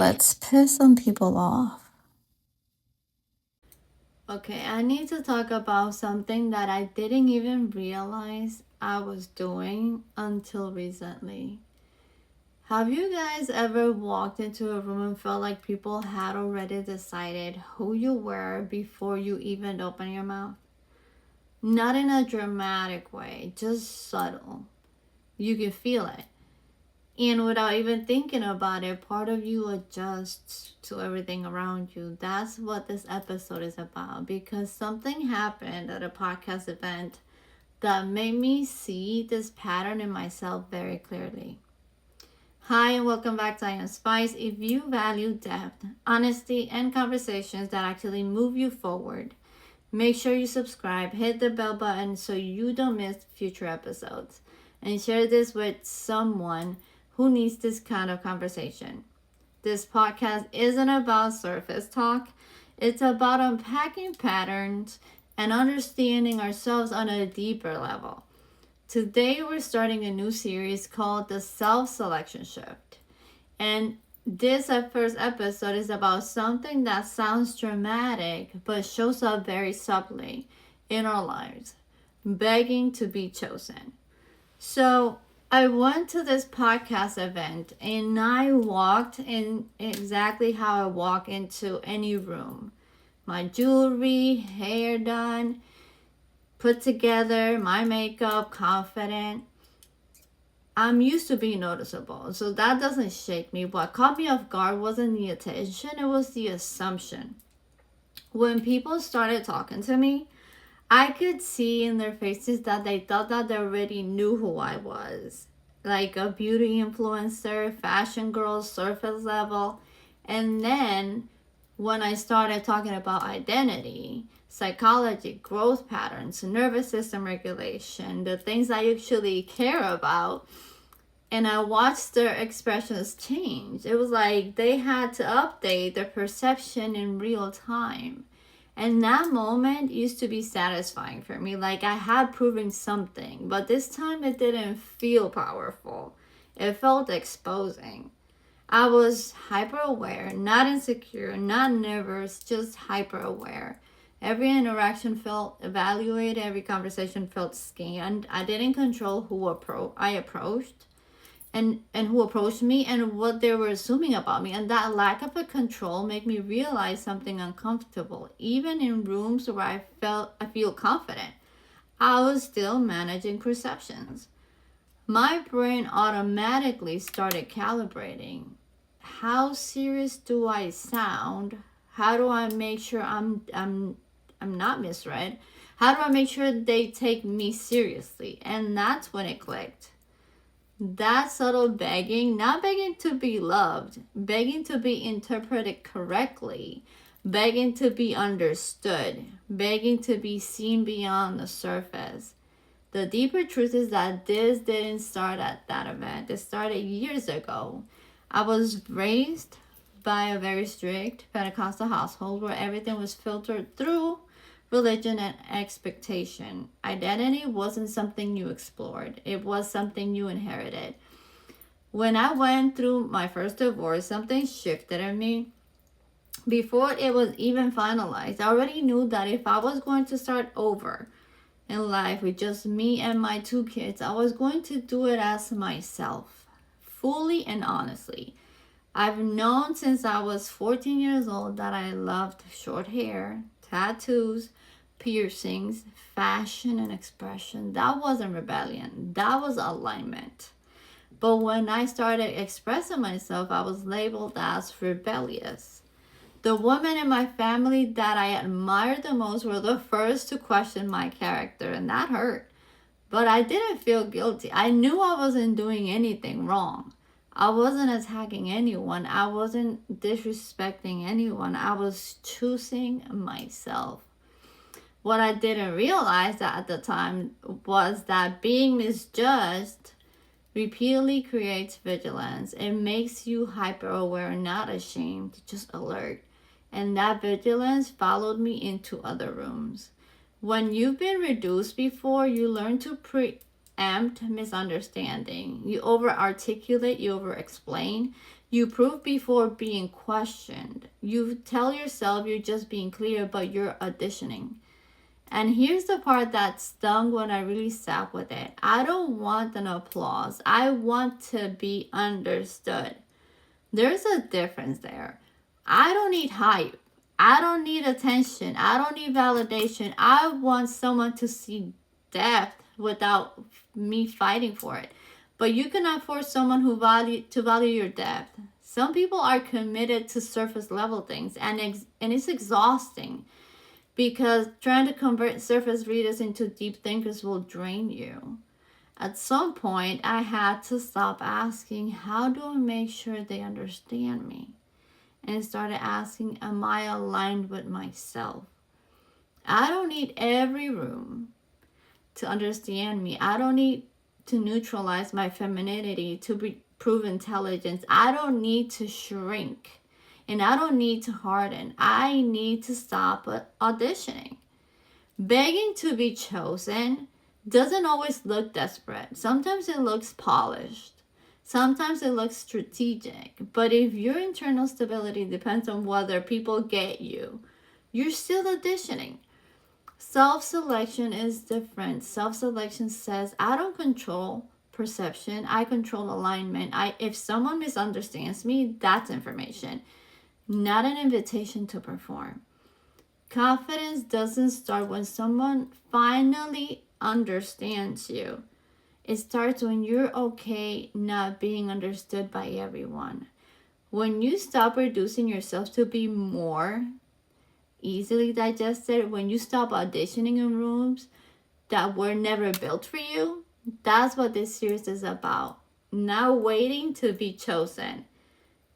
Let's piss some people off. Okay, I need to talk about something that I didn't even realize I was doing until recently. Have you guys ever walked into a room and felt like people had already decided who you were before you even open your mouth? Not in a dramatic way, just subtle. You can feel it. And without even thinking about it, part of you adjusts to everything around you. That's what this episode is about because something happened at a podcast event that made me see this pattern in myself very clearly. Hi, and welcome back to I Am Spice. If you value depth, honesty, and conversations that actually move you forward, make sure you subscribe, hit the bell button so you don't miss future episodes, and share this with someone who needs this kind of conversation. This podcast isn't about surface talk, it's about unpacking patterns and understanding ourselves on a deeper level. Today, we're starting a new series called The Self Selection Shift. And this first episode is about something that sounds dramatic but shows up very subtly in our lives, begging to be chosen. So I went to this podcast event and I walked in exactly how I walk into any room. My jewelry, hair done, put together, my makeup, confident. I'm used to being noticeable, so that doesn't shake me. What caught me off guard wasn't the attention, it was the assumption. When people started talking to me, I could see in their faces that they thought that they already knew who I was. Like a beauty influencer, fashion girl, surface level. And then when I started talking about identity, psychology, growth patterns, nervous system regulation, the things I actually care about, and I watched their expressions change. It was like they had to update their perception in real time. And that moment used to be satisfying for me. Like I had proven something, but this time it didn't feel powerful. It felt exposing. I was hyper aware, not insecure, not nervous, just hyper aware. Every interaction felt evaluated, every conversation felt scanned. I didn't control I approached and who approached me and what they were assuming about me. And that lack of a control made me realize something uncomfortable. Even in rooms where I feel confident, I was still managing perceptions. My brain automatically started calibrating. How serious do I sound? How do I make sure I'm not misread? How do I make sure they take me seriously? And that's when it clicked. That subtle begging, not begging to be loved, begging to be interpreted correctly, begging to be understood, begging to be seen beyond the surface. The deeper truth is that this didn't start at that event. It started years ago. I was raised by a very strict Pentecostal household where everything was filtered through religion and expectation. Identity wasn't something you explored, it was something you inherited. When I went through my first divorce, something shifted in me. Before it was even finalized, I already knew that if I was going to start over in life with just me and my two kids, I was going to do it as myself, fully and honestly. I've known since I was 14 years old that I loved short hair, tattoos, piercings, fashion, and expression. That wasn't rebellion, that was alignment. But when I started expressing myself, I was labeled as rebellious. The women in my family that I admired the most were the first to question my character, and that hurt. But I didn't feel guilty. I knew I wasn't doing anything wrong. I wasn't attacking anyone. I wasn't disrespecting anyone. I was choosing myself. What I didn't realize at the time was that being misjudged repeatedly creates vigilance. It makes you hyper aware, not ashamed, just alert. And that vigilance followed me into other rooms. When you've been reduced before, you learn to preempt misunderstanding. You over articulate, you over explain, you prove before being questioned. You tell yourself you're just being clear, but you're auditioning. And here's the part that stung when I really sat with it. I don't want an applause. I want to be understood. There's a difference there. I don't need hype. I don't need attention. I don't need validation. I want someone to see depth without me fighting for it. But you cannot force someone who value your depth. Some people are committed to surface level things, and it's exhausting because trying to convert surface readers into deep thinkers will drain you. At some point, I had to stop asking, how do I make sure they understand me? And started asking, am I aligned with myself? I don't need every room to understand me. I don't need to neutralize my femininity to prove intelligence. I don't need to shrink. And I don't need to harden. I need to stop auditioning. Begging to be chosen doesn't always look desperate. Sometimes it looks polished. Sometimes it looks strategic. But if your internal stability depends on whether people get you, you're still auditioning. Self-selection is different. Self-selection says, I don't control perception. I control alignment. If someone misunderstands me, that's information, not an invitation to perform. Confidence doesn't start when someone finally understands you. It starts when you're okay not being understood by everyone. When you stop reducing yourself to be more easily digested, when you stop auditioning in rooms that were never built for you, that's what this series is about. Not waiting to be chosen.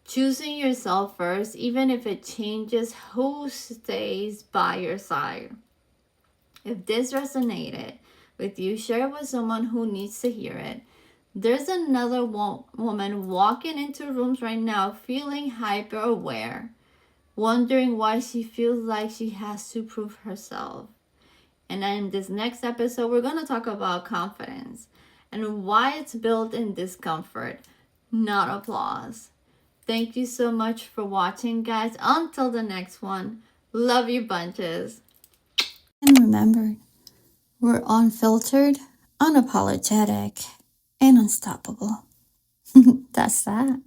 Choosing yourself first, even if it changes who stays by your side. If this resonated with you, share it with someone who needs to hear it. There's another woman walking into rooms right now feeling hyper aware, wondering why she feels like she has to prove herself. And in this next episode, we're going to talk about confidence and why it's built in discomfort, not applause. Thank you so much for watching, guys. Until the next one, love you bunches. And remember, we're unfiltered, unapologetic, and unstoppable. That's that.